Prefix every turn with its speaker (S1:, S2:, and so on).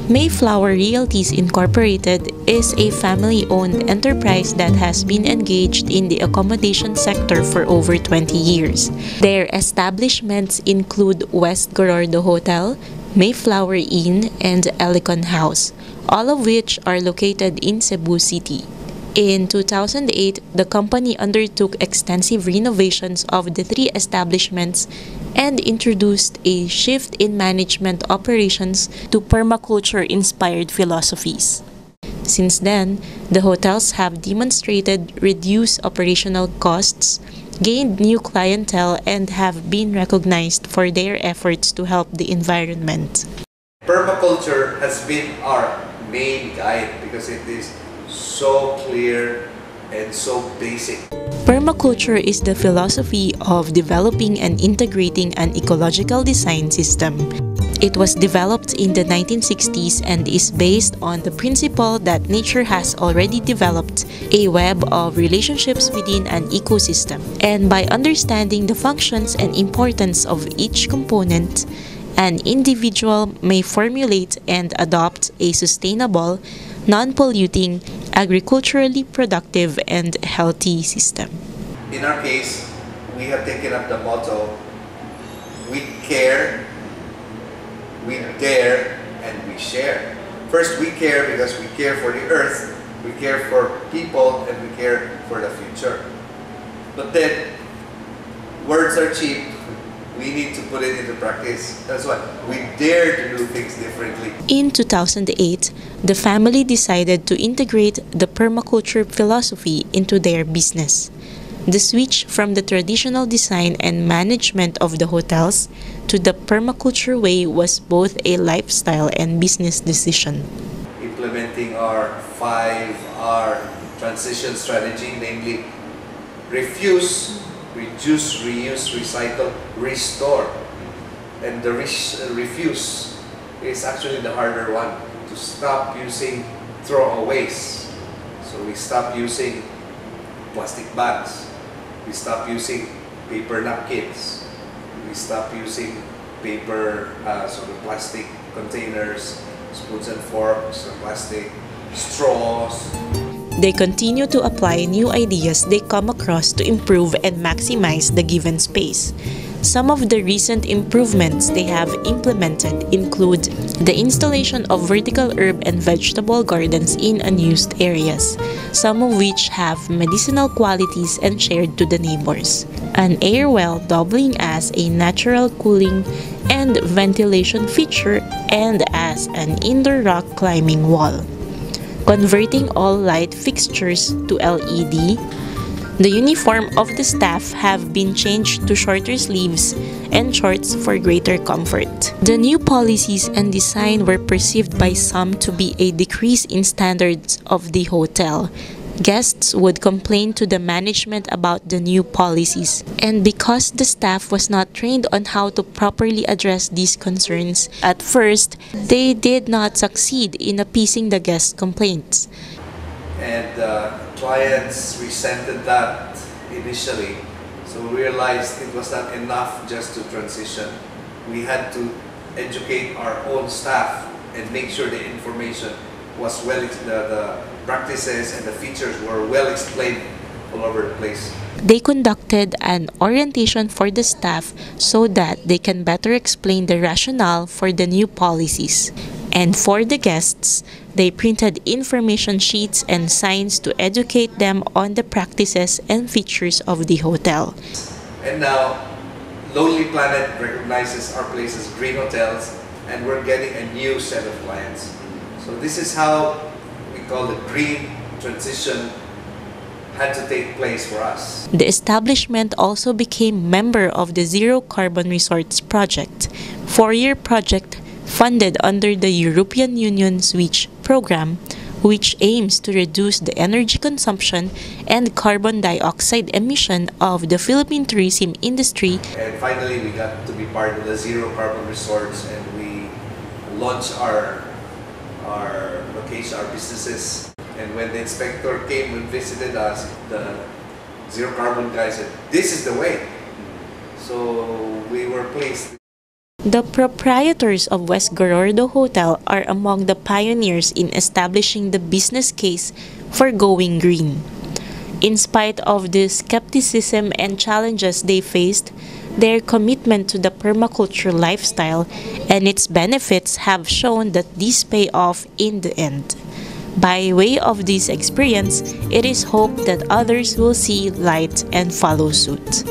S1: Mayflower Realties Incorporated is a family-owned enterprise that has been engaged in the accommodation sector for over 20 years. Their establishments include West Gorordo Hotel, Mayflower Inn, and Elicon House, all of which are located in Cebu City. In 2008, the company undertook extensive renovations of the three establishments and introduced a shift in management operations to permaculture-inspired philosophies. Since then, the hotels have demonstrated reduced operational costs, gained new clientele, and have been recognized for their efforts to help the environment.
S2: Permaculture has been our main guide because it is so clear and so basic.
S1: Permaculture is the philosophy of developing and integrating an ecological design system. It was developed in the 1960s and is based on the principle that nature has already developed a web of relationships within an ecosystem. And by understanding the functions and importance of each component, an individual may formulate and adopt a sustainable, non-polluting, agriculturally productive, and healthy system.
S2: In our case, we have taken up the motto, we care, we dare, and we share. First, we care because we care for the earth, we care for people, and we care for the future. But then, words are cheap. We need to put it into practice. That's why we dare to do things differently.
S1: In 2008, the family decided to integrate the permaculture philosophy into their business. The switch from the traditional design and management of the hotels to the permaculture way was both a lifestyle and business decision.
S2: Implementing our 5R transition strategy, namely refuse, reduce, reuse, recycle, restore. And the refuse is actually the harder one, to stop using throwaways. So we stop using plastic bags, we stop using paper napkins, we stop using paper, plastic containers, spoons and forks, plastic straws.
S1: They continue to apply new ideas they come across to improve and maximize the given space. Some of the recent improvements they have implemented include the installation of vertical herb and vegetable gardens in unused areas, some of which have medicinal qualities and shared to the neighbors, an air well doubling as a natural cooling and ventilation feature and as an indoor rock climbing wall, converting all light fixtures to LED. The uniform of the staff have been changed to shorter sleeves and shorts for greater comfort. The new policies and design were perceived by some to be a decrease in standards of the hotel. Guests would complain to the management about the new policies, and because the staff was not trained on how to properly address these concerns, at first, they did not succeed in appeasing the guest complaints.
S2: And clients resented that initially, so we realized it was not enough just to transition. We had to educate our own staff and make sure the information was the practices and the features were well explained all over the place.
S1: They conducted an orientation for the staff so that they can better explain the rationale for the new policies. And for the guests, they printed information sheets and signs to educate them on the practices and features of the hotel.
S2: And now, Lonely Planet recognizes our place as green hotels, and we're getting a new set of clients. So this is how we call the green transition had to take place for us.
S1: The establishment also became member of the Zero Carbon Resorts Project, 4-year project funded under the European Union Switch program, which aims to reduce the energy consumption and carbon dioxide emission of the Philippine tourism industry.
S2: And finally, we got to be part of the Zero Carbon Resorts, and we launched our location, our businesses. And when the inspector came and visited us, the zero carbon guy said, "This is the way." So we were placed.
S1: The proprietors of West Gorordo Hotel are among the pioneers in establishing the business case for going green. In spite of the skepticism and challenges they faced, their commitment to the permaculture lifestyle and its benefits have shown that these pay off in the end. By way of this experience, it is hoped that others will see light and follow suit.